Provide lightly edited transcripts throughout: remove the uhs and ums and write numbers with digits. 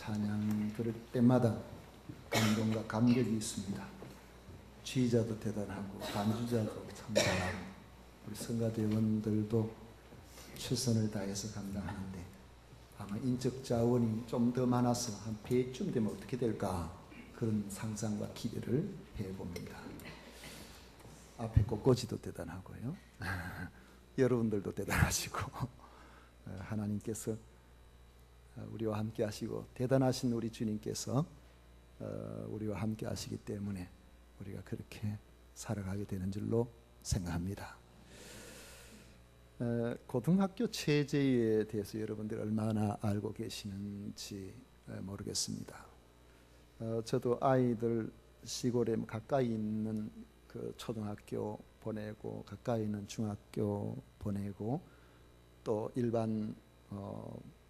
찬양 들을 때마다 감동과 감격이 있습니다. 지휘자도 대단하고 반주자도 참 잘하고 우리 성가대원들도 최선을 다해서 감당하는데 아마 인적 자원이 좀 더 많아서 한 배쯤 되면 어떻게 될까 그런 상상과 기대를 해봅니다. 앞에 꽃꽂이도 대단하고요. 여러분들도 대단하시고 하나님께서 우리와 함께 하시고 대단하신 우리 주님께서 우리와 함께 하시기 때문에 우리가 그렇게 살아가게 되는 줄로 생각합니다. 고등학교 체제에 대해서 여러분들이 얼마나 알고 계시는지 모르겠습니다. 저도 아이들 시골에 가까이 있는 그 초등학교 보내고 가까이 있는 중학교 보내고 또 일반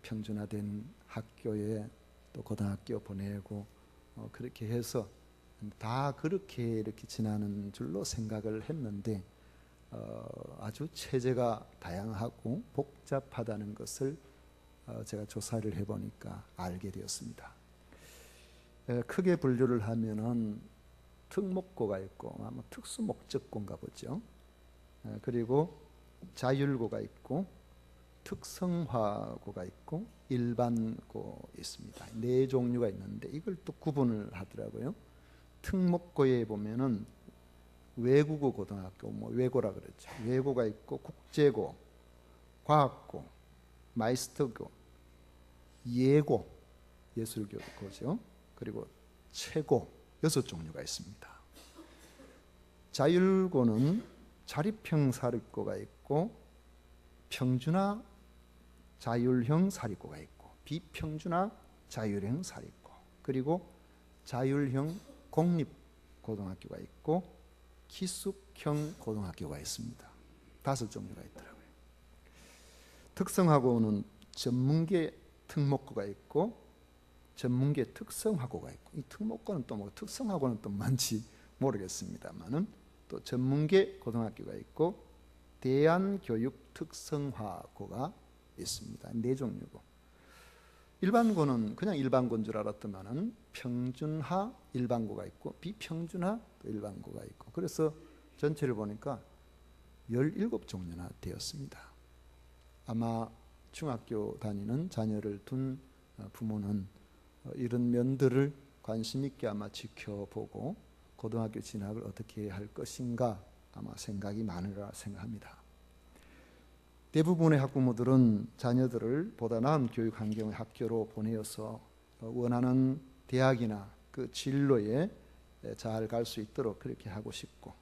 평준화된 학교에 또 고등학교 보내고 그렇게 해서 다 그렇게 이렇게 지나는 줄로 생각을 했는데 아주 체제가 다양하고 복잡하다는 것을 제가 조사를 해보니까 알게 되었습니다. 크게 분류를 하면은 특목고가 있고 아마 특수목적고인가 보죠. 그리고 자율고가 있고 특성화고가 있고 일반고 있습니다. 네 종류가 있는데 이걸 또 구분을 하더라고요. 특목고에 보면은 외국어 고등학교, 외고라 그랬죠. 외고가 있고 국제고, 과학고, 마이스터고, 예고, 예술고죠. 그리고 최고 6종류가 있습니다. 자율고는 자립형 사립고가 있고 평준화 자율형 사립고가 있고 비평준화 자율형 사립고 그리고 자율형 공립고등학교가 있고 기숙형 고등학교가 있습니다. 5종류가 있더라고요. 특성화고는 전문계 특목고가 있고 전문계 특성화고가 있고 이 특목고는 또 특성화고는 또 뭔지 모르겠습니다만은 또 전문계 고등학교가 있고 대안교육 특성화고가 있습니다. 4종류고 일반고는 그냥 일반고인 줄 알았더만은 평준화 일반고가 있고 비평준화 또 일반고가 있고 그래서 전체를 보니까 17종류나 되었습니다. 아마 중학교 다니는 자녀를 둔 부모는 이런 면들을 관심 있게 아마 지켜보고 고등학교 진학을 어떻게 할 것인가 아마 생각이 많으리라 생각합니다. 대부분의 학부모들은 자녀들을 보다 나은 교육 환경의 학교로 보내어서 원하는 대학이나 그 진로에 잘 갈 수 있도록 그렇게 하고 싶고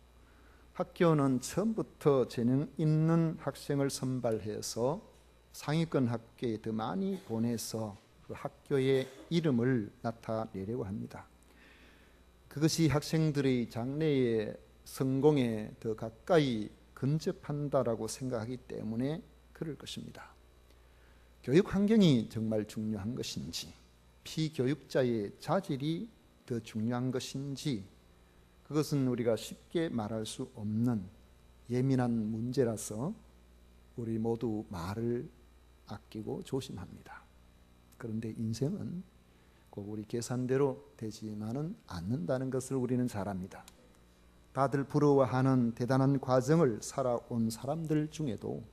학교는 처음부터 재능 있는 학생을 선발해서 상위권 학교에 더 많이 보내서 그 학교의 이름을 나타내려고 합니다. 그것이 학생들의 장래의 성공에 더 가까이 근접한다라고 생각하기 때문에 그럴 것입니다. 교육 환경이 정말 중요한 것인지 피교육자의 자질이 더 중요한 것인지 그것은 우리가 쉽게 말할 수 없는 예민한 문제라서 우리 모두 말을 아끼고 조심합니다. 그런데 인생은 꼭 우리 계산대로 되지만은 않는다는 것을 우리는 잘 압니다. 다들 부러워하는 대단한 과정을 살아온 사람들 중에도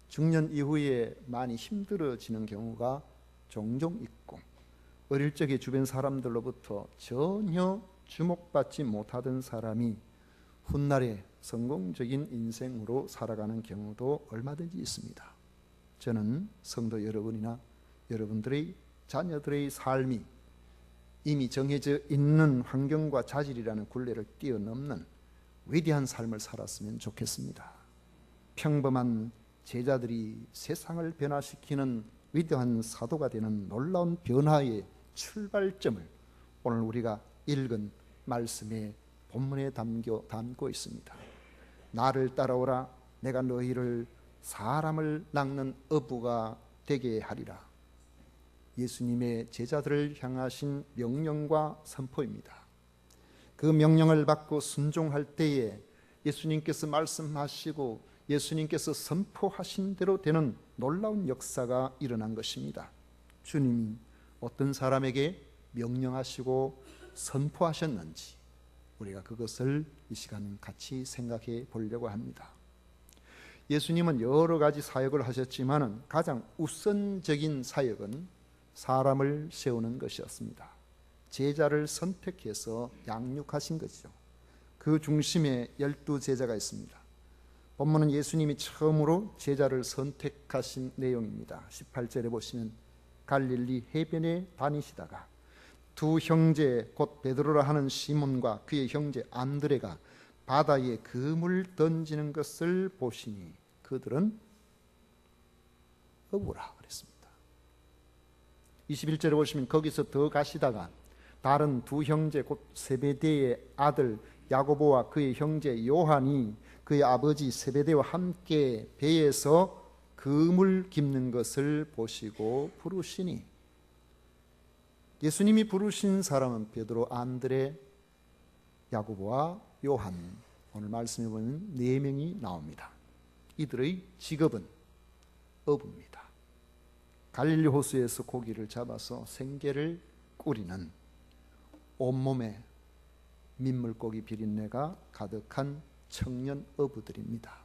중년 이후에 많이 힘들어지는 경우가 종종 있고 어릴 적에 주변 사람들로부터 전혀 주목받지 못하던 사람이 훗날에 성공적인 인생으로 살아가는 경우도 얼마든지 있습니다. 저는 성도 여러분이나 여러분들의 자녀들의 삶이 이미 정해져 있는 환경과 자질이라는 굴레를 뛰어넘는 위대한 삶을 살았으면 좋겠습니다. 평범한 제자들이 세상을 변화시키는 위대한 사도가 되는 놀라운 변화의 출발점을 오늘 우리가 읽은 말씀의 본문에 담고 있습니다. 나를 따라오라 내가 너희를 사람을 낚는 어부가 되게 하리라. 예수님의 제자들을 향하신 명령과 선포입니다. 그 명령을 받고 순종할 때에 예수님께서 말씀하시고 예수님께서 선포하신 대로 되는 놀라운 역사가 일어난 것입니다. 주님이 어떤 사람에게 명령하시고 선포하셨는지 우리가 그것을 이 시간 같이 생각해 보려고 합니다. 예수님은 여러 가지 사역을 하셨지만 가장 우선적인 사역은 사람을 세우는 것이었습니다. 제자를 선택해서 양육하신 것이죠. 그 중심에 12제자가 있습니다. 본문은 예수님이 처음으로 제자를 선택하신 내용입니다. 18절에 보시면 갈릴리 해변에 다니시다가 두 형제 곧 베드로라 하는 시몬과 그의 형제 안드레가 바다에 그물 던지는 것을 보시니 그들은 어부라 그랬습니다. 21절에 보시면 거기서 더 가시다가 다른 두 형제 곧 세베대의 아들 야고보와 그의 형제 요한이 그의 아버지 세베대와 함께 배에서 그물 깁는 것을 보시고 부르시니, 예수님이 부르신 사람은 베드로, 안드레, 야고보와 요한, 오늘 말씀해 보면 4명이 나옵니다. 이들의 직업은 어부입니다. 갈릴리 호수에서 고기를 잡아서 생계를 꾸리는 온몸에 민물고기 비린내가 가득한 청년 어부들입니다.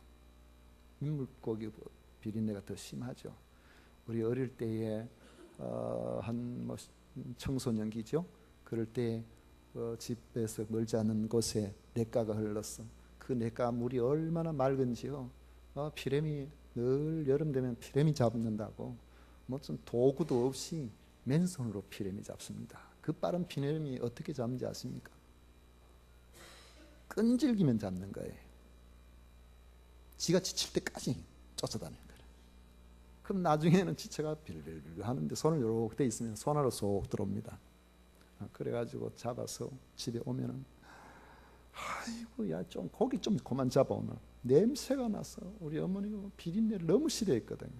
민물고기 비린내가 더 심하죠. 우리 어릴 때에 한 청소년기죠. 그럴 때 집에서 멀지 않은 곳에 냇가가 흘렀어. 그 냇가 물이 얼마나 맑은지요. 피레미 늘 여름 되면 피레미 잡는다고 무슨 도구도 없이 맨손으로 피레미 잡습니다. 그 빠른 피레미 어떻게 잡는지 아십니까? 끈질기면 잡는 거예요. 지가 지칠 때까지 쫓아다니는 거예요. 그럼 나중에는 지체가 빌빌빌 하는데 손을 이렇게 돼 있으면 손으로 쏙 들어옵니다. 그래가지고 잡아서 집에 오면은 아이고 야 좀 고기 좀 그만 잡아 오늘 냄새가 나서 우리 어머니가 비린내를 너무 싫어했거든요.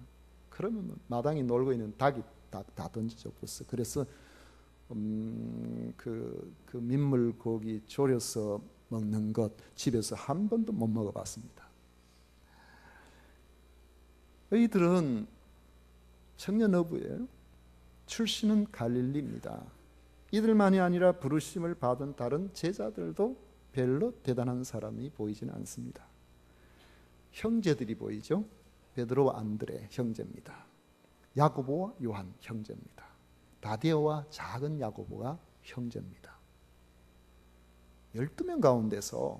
그러면 마당에 놀고 있는 닭이 다 던지죠 벌써. 그래서 그 민물고기 졸여서 먹는 것 집에서 한 번도 못 먹어봤습니다. 이들은 청년 어부예요. 출신은 갈릴리입니다. 이들만이 아니라 부르심을 받은 다른 제자들도 별로 대단한 사람이 보이지는 않습니다. 형제들이 보이죠. 베드로와 안드레 형제입니다. 야고보와 요한 형제입니다. 다데오와 작은 야고보가 형제입니다. 12명 가운데서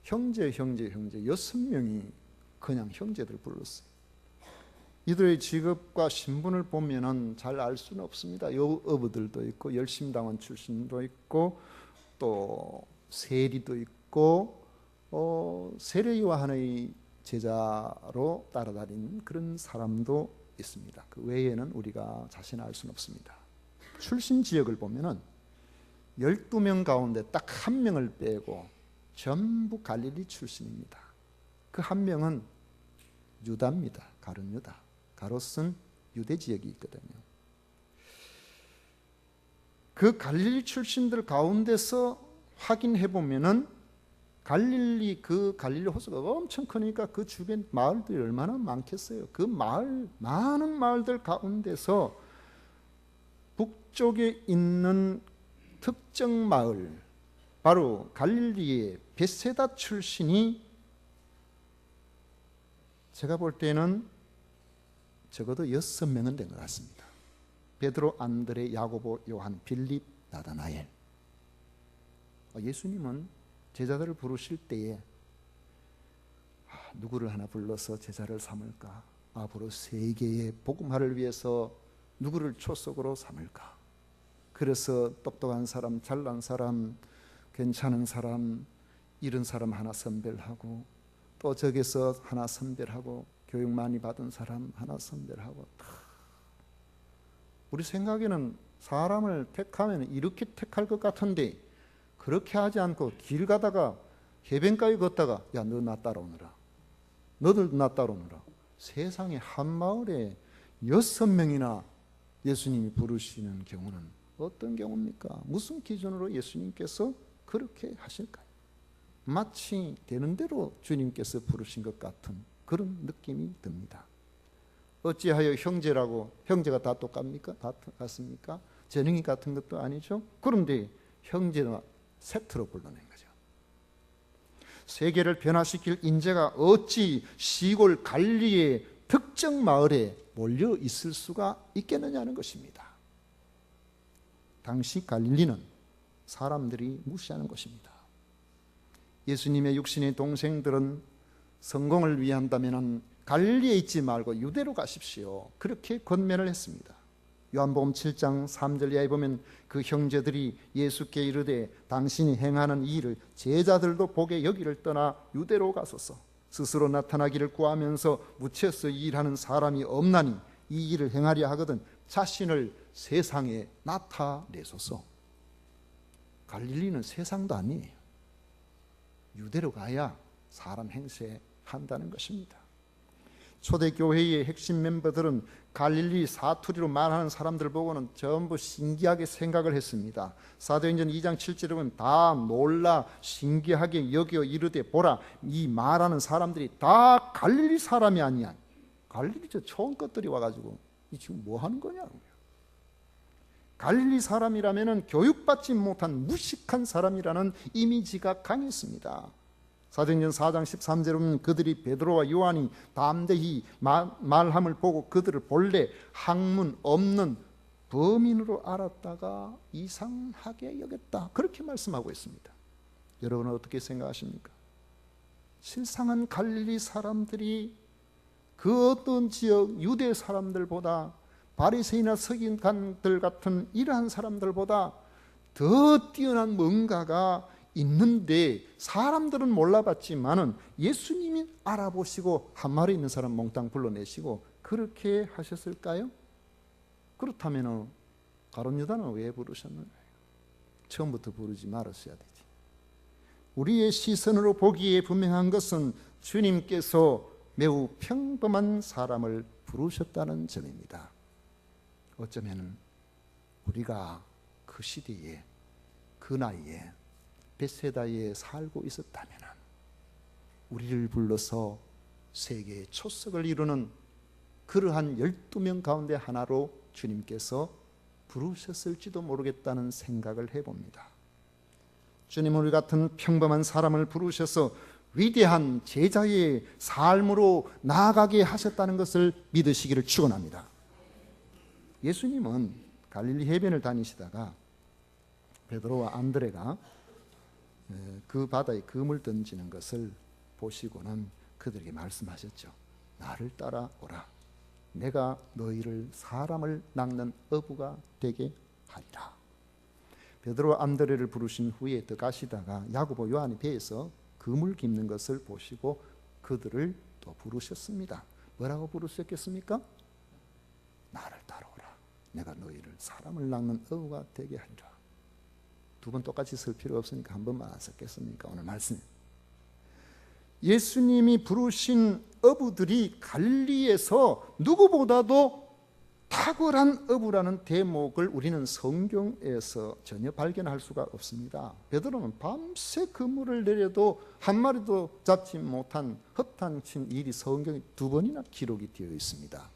형제 6명이 그냥 형제들 불렀어요. 이들의 직업과 신분을 보면은 잘 알 수는 없습니다. 어부들도 있고 열심당원 출신도 있고 또 세리도 있고 세례요한 하나의 제자로 따라다니는 그런 사람도 있습니다. 그 외에는 우리가 자세히 알 수는 없습니다. 출신 지역을 보면은 12명 가운데 딱 한 명을 빼고 전부 갈릴리 출신입니다. 그 한 명은 유다입니다. 가룟 유다. 가롯은 유대 지역이 있거든요. 그 갈릴리 출신들 가운데서 확인해 보면은 갈릴리 호수가 엄청 크니까 그 주변 마을들이 얼마나 많겠어요. 그 많은 마을들 가운데서 북쪽에 있는 특정 마을, 바로 갈릴리의 베세다 출신이 제가 볼 때는 적어도 6명은 된 것 같습니다. 베드로, 안드레, 야고보, 요한, 빌립, 나다나엘. 예수님은 제자들을 부르실 때에 누구를 하나 불러서 제자를 삼을까? 앞으로 세계의 복음화를 위해서 누구를 초석으로 삼을까? 그래서 똑똑한 사람, 잘난 사람, 괜찮은 사람, 이런 사람 하나 선별하고 또 저기서 하나 선별하고 교육 많이 받은 사람 하나 선별하고. 우리 생각에는 사람을 택하면 이렇게 택할 것 같은데 그렇게 하지 않고 길 가다가 해변가에 걷다가 야 너 나 따라오너라, 너들 나 따라오너라. 세상에 한 마을에 6명이나 예수님이 부르시는 경우는 어떤 경우입니까? 무슨 기준으로 예수님께서 그렇게 하실까요? 마치 되는 대로 주님께서 부르신 것 같은 그런 느낌이 듭니다. 어찌하여 형제라고, 형제가 다 똑같습니까? 다 같습니까? 전형이 같은 것도 아니죠. 그런데 형제와 세트로 불러낸 거죠. 세계를 변화시킬 인재가 어찌 시골 갈리의 특정 마을에 몰려 있을 수가 있겠느냐는 것입니다. 당시 갈릴리는 사람들이 무시하는 곳입니다. 예수님의 육신의 동생들은 성공을 위한다면 갈릴리에 있지 말고 유대로 가십시오. 그렇게 권면을 했습니다. 요한복음 7장 3절 이하에 보면 그 형제들이 예수께 이르되 당신이 행하는 이 일을 제자들도 보게 여기를 떠나 유대로 가소서. 스스로 나타나기를 구하면서 묻혀서 일하는 사람이 없나니 이 일을 행하려 하거든 자신을 세상에 나타내소서. 갈릴리는 세상도 아니에요. 유대로 가야 사람 행세한다는 것입니다. 초대교회의 핵심 멤버들은 갈릴리 사투리로 말하는 사람들 보고는 전부 신기하게 생각을 했습니다. 사도행전 2장 7절에 보면 다 놀라 신기하게 여겨 이르되 보라 이 말하는 사람들이 다 갈릴리 사람이 아니야. 갈릴리 저 좋은 것들이 와가지고 이 지금 뭐 하는 거냐고요. 갈릴리 사람이라면 교육받지 못한 무식한 사람이라는 이미지가 강했습니다. 사도행전 4장 13절에 보면 그들이 베드로와 요한이 담대히 말함을 보고 그들을 본래 학문 없는 범인으로 알았다가 이상하게 여겼다. 그렇게 말씀하고 있습니다. 여러분은 어떻게 생각하십니까? 실상은 갈릴리 사람들이 그 어떤 지역 유대 사람들보다 바리새인이나 서기관들 같은 이러한 사람들보다 더 뛰어난 뭔가가 있는데 사람들은 몰라봤지만은 예수님이 알아보시고 한 마리 있는 사람 몽땅 불러내시고 그렇게 하셨을까요? 그렇다면 가룟 유다는 왜 부르셨는가요? 처음부터 부르지 말았어야 되지. 우리의 시선으로 보기에 분명한 것은 주님께서 매우 평범한 사람을 부르셨다는 점입니다. 어쩌면 우리가 그 시대에 그 나이에 벳세다에 살고 있었다면 우리를 불러서 세계의 초석을 이루는 그러한 12명 가운데 하나로 주님께서 부르셨을지도 모르겠다는 생각을 해봅니다. 주님은 우리 같은 평범한 사람을 부르셔서 위대한 제자의 삶으로 나아가게 하셨다는 것을 믿으시기를 축원합니다. 예수님은 갈릴리 해변을 다니시다가 베드로와 안드레가 그 바다에 금을 던지는 것을 보시고는 그들에게 말씀하셨죠. 나를 따라오라. 내가 너희를 사람을 낚는 어부가 되게 하리라. 베드로와 안드레를 부르신 후에 더 가시다가 야고보 요한의 배에서 금을 깁는 것을 보시고 그들을 또 부르셨습니다. 뭐라고 부르셨겠습니까? 나를 따라오라. 내가 너희를 사람을 낚는 어부가 되게 하리라. 두 번 똑같이 쓸 필요 없으니까 한 번만 안 썼겠습니까? 오늘 말씀. 예수님이 부르신 어부들이 갈릴리에서 누구보다도 탁월한 어부라는 대목을 우리는 성경에서 전혀 발견할 수가 없습니다. 베드로는 밤새 그물을 내려도 한 마리도 잡지 못한 허탄친 일이 성경에 2번이나 기록이 되어 있습니다.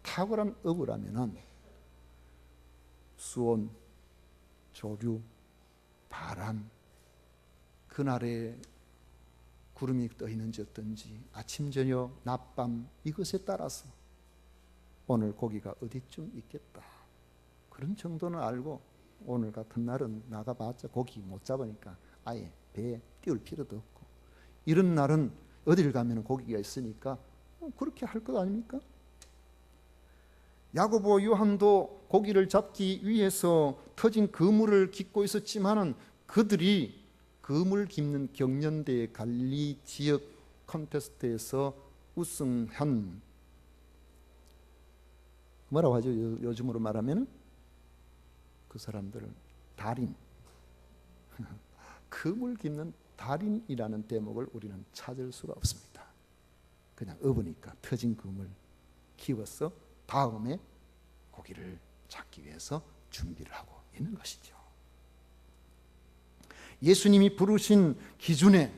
탁월한 어부라면은 수온, 조류, 바람, 그날의 구름이 떠 있는지 어떤지, 아침, 저녁, 낮밤 이것에 따라서 오늘 고기가 어디쯤 있겠다. 그런 정도는 알고 오늘 같은 날은 나가봤자 고기 못 잡으니까 아예 배에 띄울 필요도 없고, 이런 날은 어딜 가면 고기가 있으니까 그렇게 할 것 아닙니까? 야고보 요한도 고기를 잡기 위해서 터진 그물을 깃고 있었지만은 그들이 그물 깃는 경연대회 갈릴리 지역 콘테스트에서 우승한, 뭐라고 하죠? 요즘으로 말하면 그 사람들은 달인, 그물 깃는 달인이라는 대목을 우리는 찾을 수가 없습니다. 그냥 어부니까 터진 그물 키워서 다음에 고기를 잡기 위해서 준비를 하고 있는 것이죠. 예수님이 부르신 기준에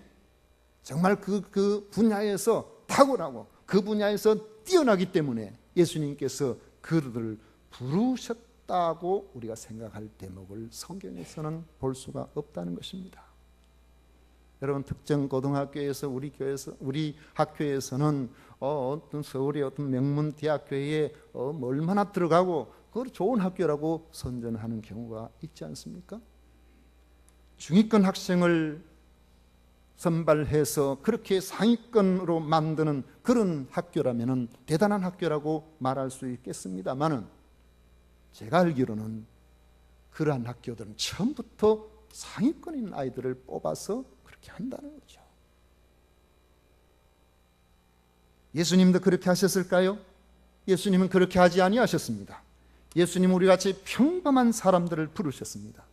정말 그 분야에서 탁월하고 그 분야에서 뛰어나기 때문에 예수님께서 그들을 부르셨다고 우리가 생각할 대목을 성경에서는 볼 수가 없다는 것입니다. 여러분, 특정 고등학교에서 우리 학교에서는 어떤 서울의 어떤 명문 대학교에 얼마나 들어가고 그걸 좋은 학교라고 선전하는 경우가 있지 않습니까? 중위권 학생을 선발해서 그렇게 상위권으로 만드는 그런 학교라면 대단한 학교라고 말할 수 있겠습니다만은, 제가 알기로는 그러한 학교들은 처음부터 상위권인 아이들을 뽑아서 그렇게 한다는 거죠. 예수님도 그렇게 하셨을까요? 예수님은 그렇게 하지 아니하셨습니다. 예수님은 우리같이 평범한 사람들을 부르셨습니다.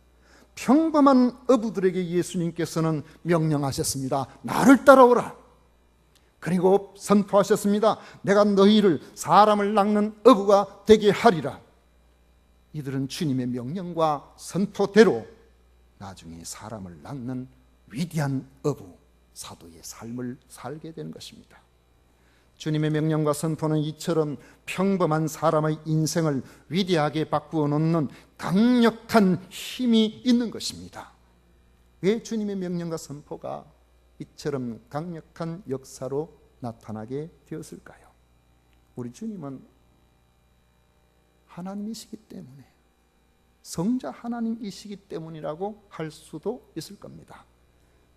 평범한 어부들에게 예수님께서는 명령하셨습니다. 나를 따라오라. 그리고 선포하셨습니다. 내가 너희를 사람을 낚는 어부가 되게 하리라. 이들은 주님의 명령과 선포대로 나중에 사람을 낚는 위대한 어부, 사도의 삶을 살게 되는 것입니다. 주님의 명령과 선포는 이처럼 평범한 사람의 인생을 위대하게 바꾸어 놓는 강력한 힘이 있는 것입니다. 왜 주님의 명령과 선포가 이처럼 강력한 역사로 나타나게 되었을까요? 우리 주님은 하나님이시기 때문에, 성자 하나님이시기 때문이라고 할 수도 있을 겁니다.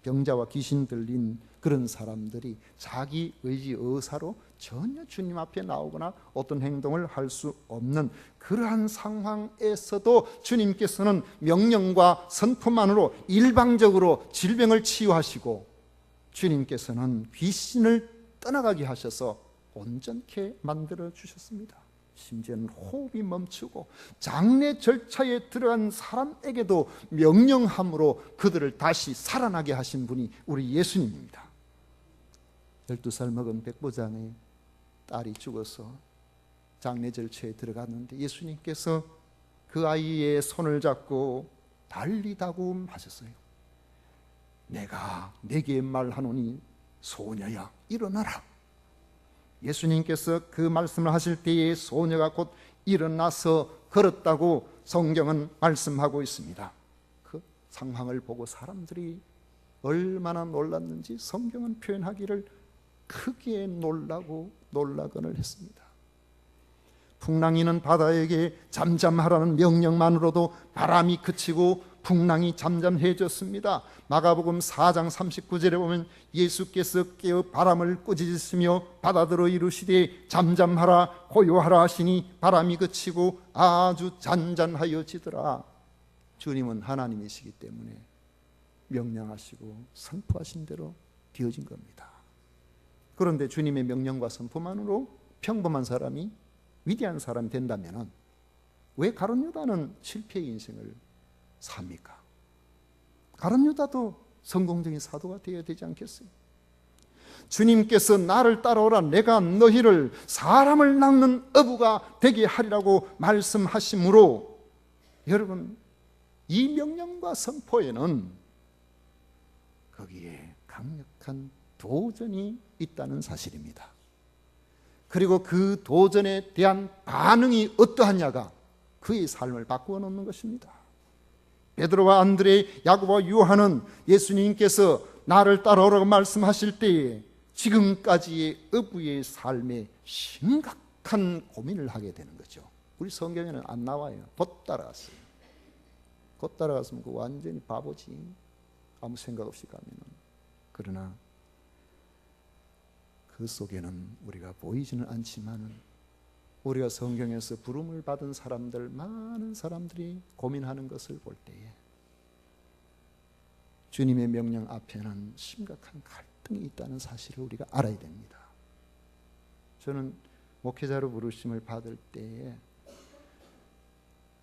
병자와 귀신 들린 그런 사람들이 자기 의지 의사로 전혀 주님 앞에 나오거나 어떤 행동을 할 수 없는 그러한 상황에서도 주님께서는 명령과 선포만으로 일방적으로 질병을 치유하시고, 주님께서는 귀신을 떠나가게 하셔서 온전케 만들어 주셨습니다. 심지어는 호흡이 멈추고 장례 절차에 들어간 사람에게도 명령함으로 그들을 다시 살아나게 하신 분이 우리 예수님입니다. 12살 먹은 백부장의 딸이 죽어서 장례 절차에 들어갔는데 예수님께서 그 아이의 손을 잡고 달리다고 하셨어요. 내가 네게 말하노니 소녀야 일어나라. 예수님께서 그 말씀을 하실 때에 소녀가 곧 일어나서 걸었다고 성경은 말씀하고 있습니다. 그 상황을 보고 사람들이 얼마나 놀랐는지 성경은 표현하기를 크게 놀라곤을 했습니다. 풍랑이는 바다에게 잠잠하라는 명령만으로도 바람이 그치고 풍랑이 잠잠해졌습니다. 마가복음 4장 39절에 보면 예수께서 깨어 바람을 꾸짖으시며 바다들어 이르시되 잠잠하라 고요하라 하시니 바람이 그치고 아주 잔잔하여지더라. 주님은 하나님이시기 때문에 명령하시고 선포하신 대로 되어진 겁니다. 그런데 주님의 명령과 선포만으로 평범한 사람이 위대한 사람이 된다면 왜 가룟 유다는 실패의 인생을 삽니까? 가룟 유다도 성공적인 사도가 되어야 되지 않겠어요? 주님께서 나를 따라오라, 내가 너희를 사람을 낚는 어부가 되게 하리라고 말씀하시므로, 여러분, 이 명령과 선포에는 거기에 강력한 도전이 있다는 사실입니다. 그리고 그 도전에 대한 반응이 어떠하냐가 그의 삶을 바꾸어 놓는 것입니다. 베드로와 안드레, 야고보와 요한은 예수님께서 나를 따라오라고 말씀하실 때에 지금까지의 어부의 삶에 심각한 고민을 하게 되는 거죠. 우리 성경에는 안 나와요. 곧 따라갔어요. 곧 따라갔으면 그 완전히 바보지, 아무 생각 없이 가면은. 그러나 그 속에는 우리가 보이지는 않지만은 우리가 성경에서 부름을 받은 사람들, 많은 사람들이 고민하는 것을 볼 때에 주님의 명령 앞에는 심각한 갈등이 있다는 사실을 우리가 알아야 됩니다. 저는 목회자로 부르심을 받을 때에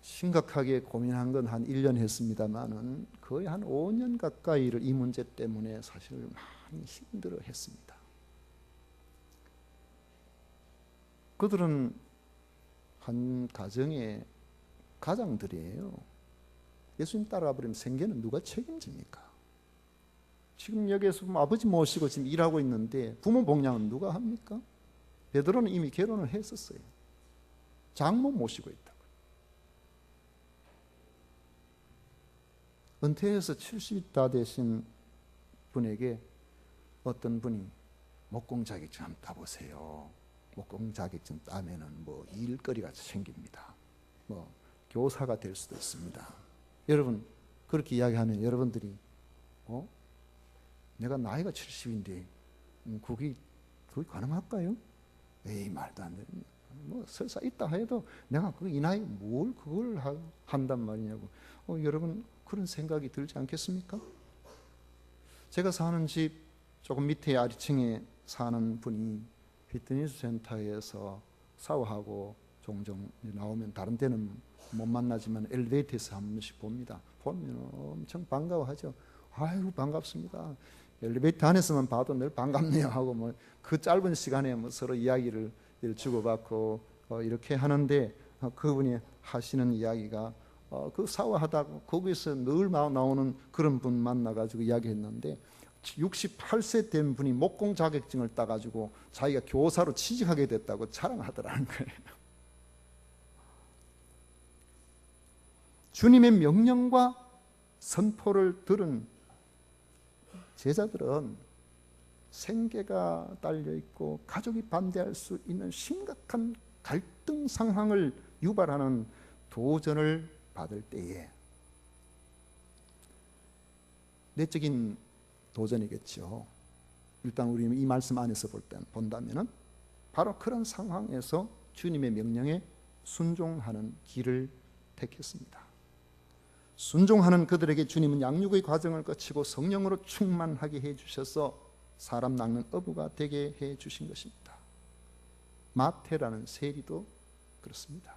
심각하게 고민한 건 한 1년 했습니다만은 거의 한 5년 가까이를 이 문제 때문에 사실 많이 힘들어 했습니다. 그들은 한 가정의 가장들이에요. 예수님 따라가 버리면 생계는 누가 책임집니까? 지금 여기에서 아버지 모시고 지금 일하고 있는데 부모 봉양은 누가 합니까? 베드로는 이미 결혼을 했었어요. 장모 모시고 있다고. 은퇴해서 70이 다 되신 분에게 어떤 분이 목공 자격증 한번 따보세요. 목공 자격증 따면은 뭐 일거리가 생깁니다. 뭐 교사가 될 수도 있습니다. 여러분 그렇게 이야기하면 여러분들이 내가 나이가 70인데 그게 가능할까요? 에이 말도 안 됩니다. 뭐 설사 있다 해도 내가 이 나이 뭘 그걸 한단 말이냐고. 여러분 그런 생각이 들지 않겠습니까? 제가 사는 집 조금 밑에 아래층에 사는 분이 피트니스 센터에서 샤워하고 종종 나오면 다른 데는 못 만나지만 엘리베이터에서 한 번씩 봅니다. 보면 엄청 반가워하죠. 아이고 반갑습니다. 엘리베이터 안에서만 봐도 늘 반갑네요 하고 뭐 그 짧은 시간에 뭐 서로 이야기를 주고받고 이렇게 하는데 그분이 하시는 이야기가 그 샤워하다가 거기서 늘 나오는 그런 분 만나가지고 이야기했는데 68세 된 분이 목공 자격증을 따가지고 자기가 교사로 취직하게 됐다고 자랑하더라는 거예요. 주님의 명령과 선포를 들은 제자들은 생계가 달려있고 가족이 반대할 수 있는 심각한 갈등 상황을 유발하는 도전을 받을 때에, 내적인 도전이겠죠. 일단 우리 이 말씀 안에서 본다면 바로 그런 상황에서 주님의 명령에 순종하는 길을 택했습니다. 순종하는 그들에게 주님은 양육의 과정을 거치고 성령으로 충만하게 해주셔서 사람 낳는 어부가 되게 해주신 것입니다. 마태라는 세리도 그렇습니다.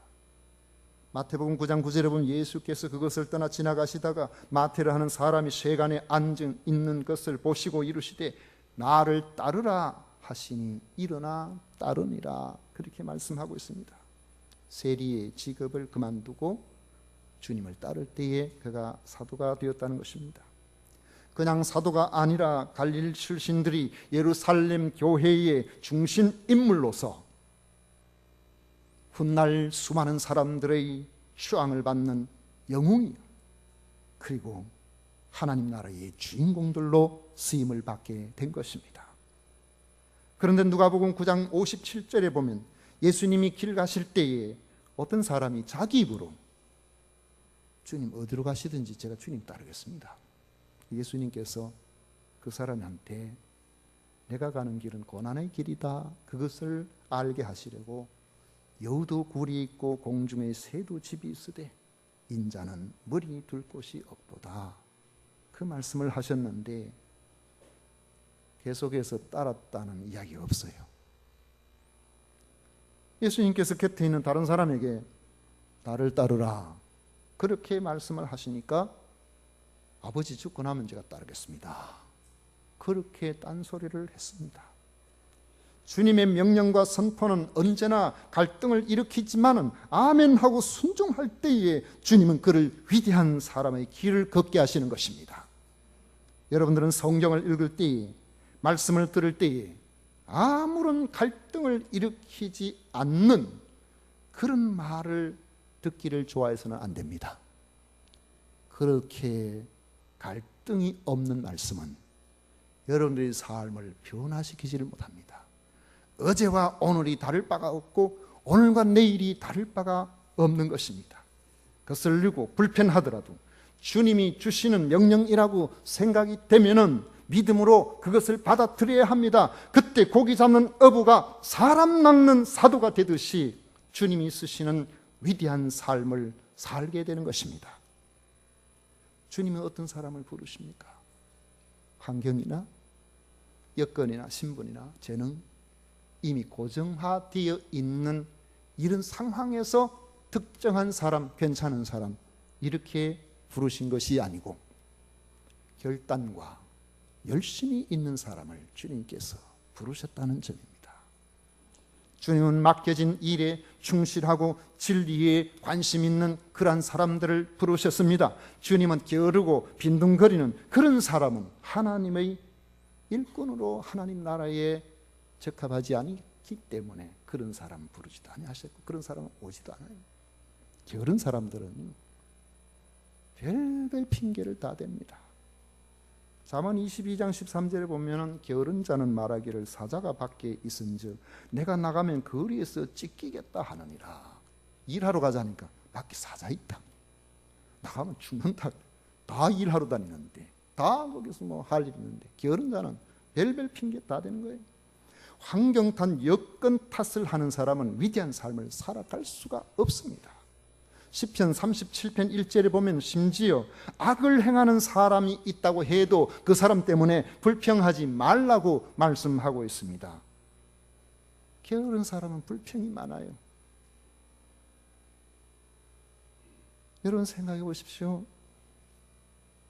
마태복음 9장 9절에 보면 예수께서 그것을 떠나 지나가시다가 마태라 하는 사람이 쇠간에 앉아 있는 것을 보시고 이르시되 나를 따르라 하시니 일어나 따르니라, 그렇게 말씀하고 있습니다. 세리의 직업을 그만두고 주님을 따를 때에 그가 사도가 되었다는 것입니다. 그냥 사도가 아니라 갈릴리 출신들이 예루살렘 교회의 중심 인물로서 훗날 수많은 사람들의 휴양을 받는 영웅이요, 그리고 하나님 나라의 주인공들로 쓰임을 받게 된 것입니다. 그런데 누가복음 9장 57절에 보면 예수님이 길 가실 때에 어떤 사람이 자기 입으로 주님 어디로 가시든지 제가 주님 따르겠습니다. 예수님께서 그 사람한테 내가 가는 길은 고난의 길이다, 그것을 알게 하시려고 여우도 굴이 있고 공중에 새도 집이 있으되 인자는 머리 둘 곳이 없도다, 그 말씀을 하셨는데 계속해서 따랐다는 이야기가 없어요. 예수님께서 곁에 있는 다른 사람에게 나를 따르라 그렇게 말씀을 하시니까 아버지 죽고 나면 제가 따르겠습니다, 그렇게 딴소리를 했습니다. 주님의 명령과 선포는 언제나 갈등을 일으키지만은 아멘하고 순종할 때에 주님은 그를 위대한 사람의 길을 걷게 하시는 것입니다. 여러분들은 성경을 읽을 때에, 말씀을 들을 때에 아무런 갈등을 일으키지 않는 그런 말을 듣기를 좋아해서는 안 됩니다. 그렇게 갈등이 없는 말씀은 여러분들의 삶을 변화시키지를 못합니다. 어제와 오늘이 다를 바가 없고 오늘과 내일이 다를 바가 없는 것입니다. 거슬리고 불편하더라도 주님이 주시는 명령이라고 생각이 되면은 믿음으로 그것을 받아들여야 합니다. 그때 고기 잡는 어부가 사람 낚는 사도가 되듯이 주님이 쓰시는 위대한 삶을 살게 되는 것입니다. 주님은 어떤 사람을 부르십니까? 환경이나 여건이나 신분이나 재능, 이미 고정화되어 있는 이런 상황에서 특정한 사람, 괜찮은 사람 이렇게 부르신 것이 아니고 결단과 열심히 있는 사람을 주님께서 부르셨다는 점입니다. 주님은 맡겨진 일에 충실하고 진리에 관심 있는 그러한 사람들을 부르셨습니다. 주님은 게으르고 빈둥거리는 그런 사람은 하나님의 일꾼으로 하나님 나라에 적합하지 않기 때문에 그런 사람 부르지도 아니하셨고 그런 사람은 오지도 않아요. 게으른 사람들은 별별 핑계를 다 댑니다. 잠언 22장 13절에 보면은 게으른 자는 말하기를 사자가 밖에 있은즉 내가 나가면 거리에서 찢기겠다 하느니라. 일하러 가자니까 밖에 사자 있다. 나가면 죽는다. 다 일하러 다니는데 다 거기서 뭐 할 일 있는데 게으른 자는 별별 핑계 다 되는 거예요. 환경 탓 여건 탓을 하는 사람은 위대한 삶을 살아갈 수가 없습니다. 시편 37편 1절에 보면 심지어 악을 행하는 사람이 있다고 해도 그 사람 때문에 불평하지 말라고 말씀하고 있습니다. 게으른 사람은 불평이 많아요. 여러분 생각해 보십시오.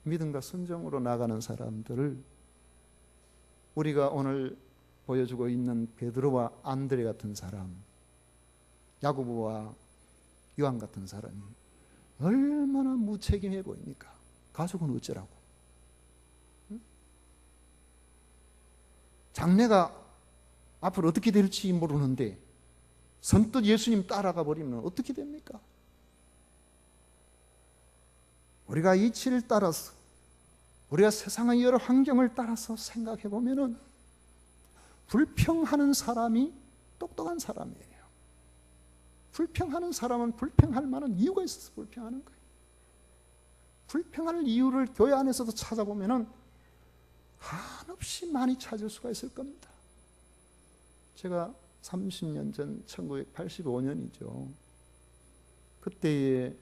믿음과 순종으로 나가는 사람들을 우리가 오늘 보여주고 있는 베드로와 안드레 같은 사람, 야고보와 요한 같은 사람이 얼마나 무책임해 보입니까? 가족은 어쩌라고? 응? 장래가 앞으로 어떻게 될지 모르는데 선뜻 예수님 따라가 버리면 어떻게 됩니까? 우리가 이치를 따라서 우리가 세상의 여러 환경을 따라서 생각해 보면은 불평하는 사람이 똑똑한 사람이에요. 불평하는 사람은 불평할 만한 이유가 있어서 불평하는 거예요. 불평할 이유를 교회 안에서도 찾아보면은 한없이 많이 찾을 수가 있을 겁니다. 제가 30년 전 1985년이죠. 그때의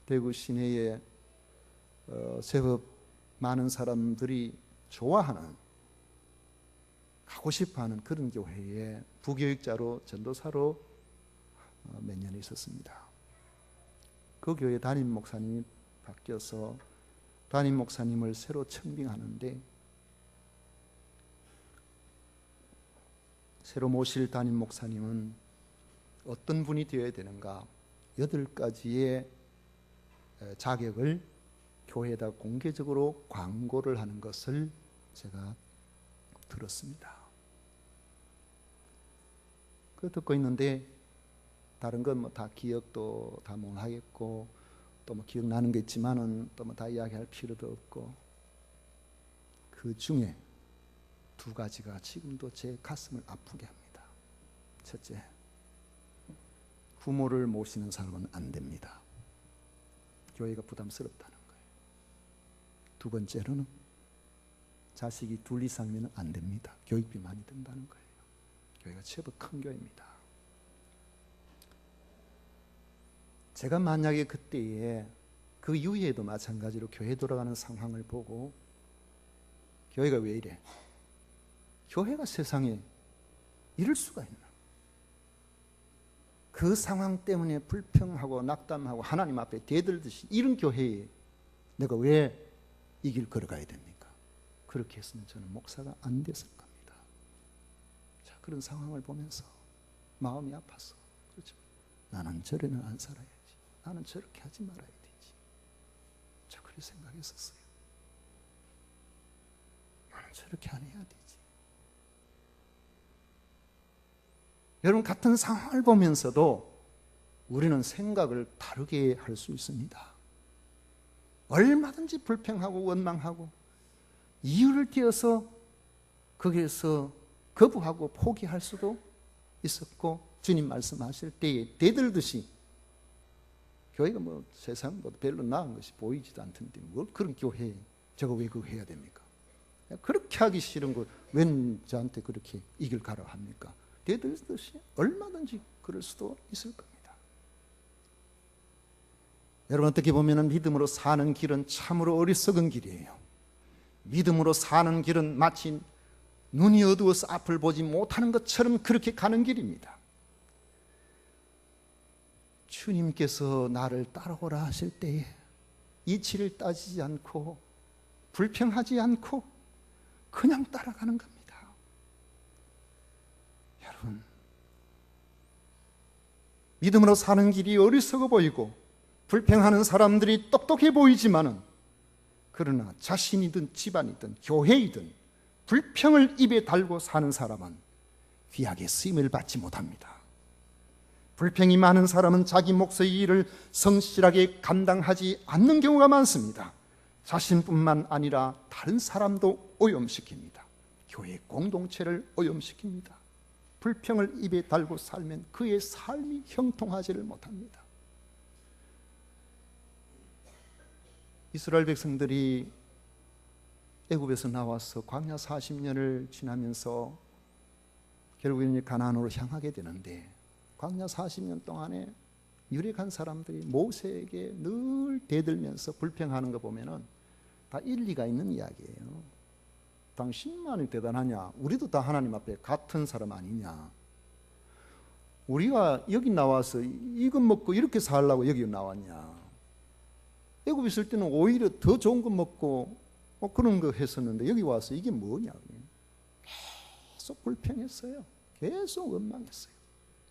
대구 시내에 제법 많은 사람들이 좋아하는 가고 싶어하는 그런 교회에 부교육자로 전도사로 몇 년 있었습니다. 그 교회 담임 목사님이 바뀌어서 담임 목사님을 새로 청빙하는데 새로 모실 담임 목사님은 어떤 분이 되어야 되는가 8가지의 자격을 교회에다 공개적으로 광고를 하는 것을 제가 들었습니다. 그거 듣고 있는데 다른 건 뭐 다 기억도 다 못 하겠고 또 뭐 기억나는 게 있지만은 또 뭐 다 이야기할 필요도 없고 그 중에 2가지가 지금도 제 가슴을 아프게 합니다. 첫째, 부모를 모시는 사람은 안 됩니다. 교회가 부담스럽다는 거예요. 2번째로는 자식이 2 이상이면 안 됩니다. 교육비 많이 든다는 거예요. 교회가 제법 큰 교회입니다. 제가 만약에 그때에 그 이후에도 마찬가지로 교회 돌아가는 상황을 보고 교회가 왜 이래? 교회가 세상에 이럴 수가 있나? 그 상황 때문에 불평하고 낙담하고 하나님 앞에 대들듯이 이런 교회에 내가 왜 이 길 걸어가야 됩니까? 그렇게 했으면 저는 목사가 안 됐을 겁니다. 자, 그런 상황을 보면서 마음이 아파서 그렇죠. 나는 저래는 안 살아야지. 나는 저렇게 하지 말아야 되지. 저 그렇게 생각했었어요. 나는 저렇게 안 해야 되지. 여러분 같은 상황을 보면서도 우리는 생각을 다르게 할 수 있습니다. 얼마든지 불평하고 원망하고 이유를 띄어서 거기에서 거부하고 포기할 수도 있었고 주님 말씀하실 때에 대들듯이 교회가 뭐 세상보다 별로 나은 것이 보이지도 않던데 뭘 그런 교회에 저거 왜 그거 해야 됩니까? 그렇게 하기 싫은 거 웬 저한테 그렇게 이 길 가라 합니까? 대들듯이 얼마든지 그럴 수도 있을 겁니다. 여러분 어떻게 보면 믿음으로 사는 길은 참으로 어리석은 길이에요. 믿음으로 사는 길은 마치 눈이 어두워서 앞을 보지 못하는 것처럼 그렇게 가는 길입니다. 주님께서 나를 따라오라 하실 때에 이치를 따지지 않고 불평하지 않고 그냥 따라가는 겁니다. 여러분 믿음으로 사는 길이 어리석어 보이고 불평하는 사람들이 똑똑해 보이지만은 그러나 자신이든 집안이든 교회이든 불평을 입에 달고 사는 사람은 귀하게 쓰임을 받지 못합니다. 불평이 많은 사람은 자기 몫의 일을 성실하게 감당하지 않는 경우가 많습니다. 자신뿐만 아니라 다른 사람도 오염시킵니다. 교회 공동체를 오염시킵니다. 불평을 입에 달고 살면 그의 삶이 형통하지를 못합니다. 이스라엘 백성들이 애굽에서 나와서 광야 40년을 지나면서 결국에는 가나안으로 향하게 되는데, 광야 40년 동안에 유력한 사람들이 모세에게 늘 대들면서 불평하는 거 보면은 다 일리가 있는 이야기예요. 당신만이 대단하냐? 우리도 다 하나님 앞에 같은 사람 아니냐? 우리가 여기 나와서 이것 먹고 이렇게 살려고 여기 나왔냐? 애굽에 있을 때는 오히려 더 좋은 거 먹고 그런 거 했었는데 여기 와서 이게 뭐냐? 계속 불평했어요. 계속 원망했어요.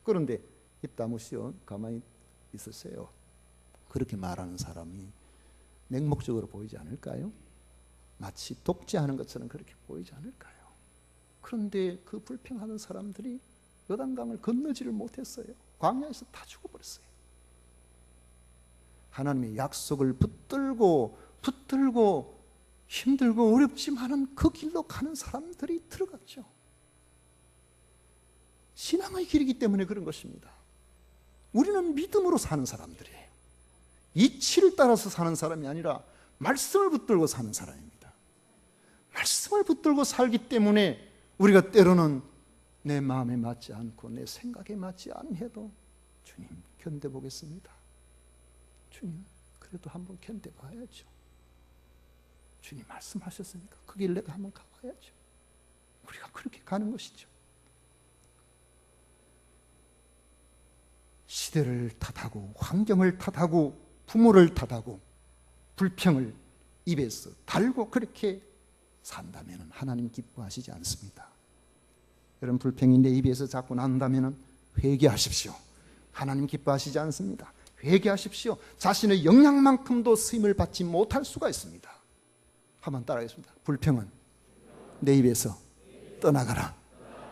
그런데 입 다무시오 가만히 있으세요. 그렇게 말하는 사람이 맹목적으로 보이지 않을까요? 마치 독재하는 것처럼 그렇게 보이지 않을까요? 그런데 그 불평하는 사람들이 요단강을 건너지를 못했어요. 광야에서 다 죽어버렸어요. 하나님의 약속을 붙들고 힘들고 어렵지만은 그 길로 가는 사람들이 들어갔죠. 신앙의 길이기 때문에 그런 것입니다. 우리는 믿음으로 사는 사람들이에요. 이치를 따라서 사는 사람이 아니라 말씀을 붙들고 사는 사람입니다. 말씀을 붙들고 살기 때문에 우리가 때로는 내 마음에 맞지 않고 내 생각에 맞지 않해도 주님 견뎌보겠습니다. 주님 그래도 한번 견뎌봐야죠. 주님 말씀하셨으니까 그 길 내가 한번 가봐야죠. 우리가 그렇게 가는 것이죠. 시대를 탓하고 환경을 탓하고 부모를 탓하고 불평을 입에서 달고 그렇게 산다면 하나님 기뻐하시지 않습니다. 여러분 불평이 내 입에서 자꾸 난다면 회개하십시오. 하나님 기뻐하시지 않습니다. 회개하십시오. 자신의 영향만큼도 쓰임을 받지 못할 수가 있습니다. 한번 따라하겠습니다. 불평은 내 입에서 떠나가라.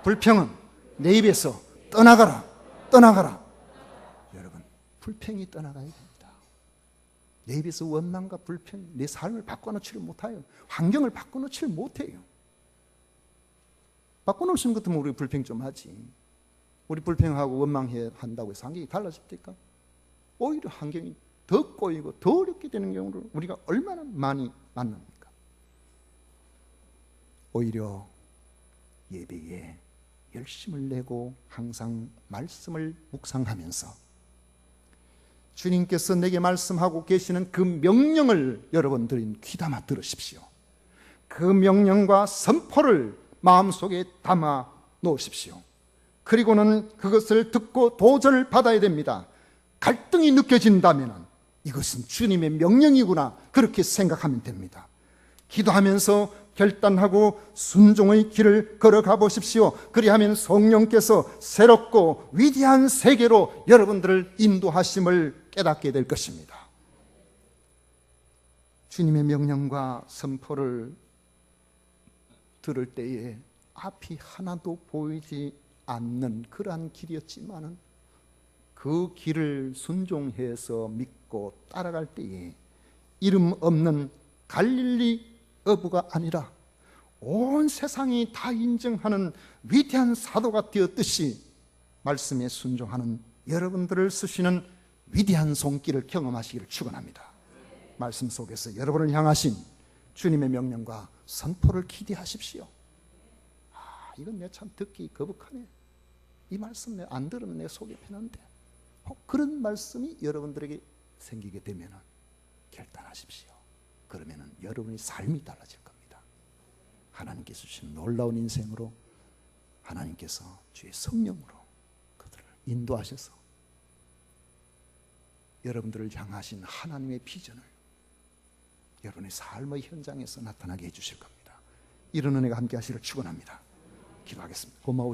불평은 내 입에서 떠나가라. 떠나가라. 여러분 불평이 떠나가야 됩니다. 내 입에서 원망과 불평, 내 삶을 바꿔놓지를 못해요. 환경을 바꿔놓지를 못해요. 바꿔놓을 수 있는 것도 우리 불평 좀 하지. 우리 불평하고 원망해야 한다고 해서 환경이 달라집니까? 오히려 환경이 더 꼬이고 더 어렵게 되는 경우를 우리가 얼마나 많이 만납니까? 오히려 예배에 열심을 내고 항상 말씀을 묵상하면서 주님께서 내게 말씀하고 계시는 그 명령을 여러분들이 귀담아 들으십시오. 그 명령과 선포를 마음속에 담아 놓으십시오. 그리고는 그것을 듣고 도전을 받아야 됩니다. 갈등이 느껴진다면 이것은 주님의 명령이구나 그렇게 생각하면 됩니다. 기도하면서 결단하고 순종의 길을 걸어가 보십시오. 그리하면 성령께서 새롭고 위대한 세계로 여러분들을 인도하심을 깨닫게 될 것입니다. 주님의 명령과 선포를 들을 때에 앞이 하나도 보이지 않는 그러한 길이었지만은 그 길을 순종해서 믿고 따라갈 때에 이름 없는 갈릴리 어부가 아니라 온 세상이 다 인정하는 위대한 사도가 되었듯이 말씀에 순종하는 여러분들을 쓰시는 위대한 손길을 경험하시기를 축원합니다. 말씀 속에서 여러분을 향하신 주님의 명령과 선포를 기대하십시오. 이건 내 참 듣기 거북하네. 이 말씀 내 안 들으면 내 속이 편한데. 그런 말씀이 여러분들에게 생기게 되면 결단하십시오. 그러면 여러분의 삶이 달라질 겁니다. 하나님께서 주신 놀라운 인생으로 하나님께서 주의 성령으로 그들을 인도하셔서 여러분들을 향하신 하나님의 비전을 여러분의 삶의 현장에서 나타나게 해주실 겁니다. 이런 은혜가 함께 하시기를 축원합니다. 기도하겠습니다. 고마워.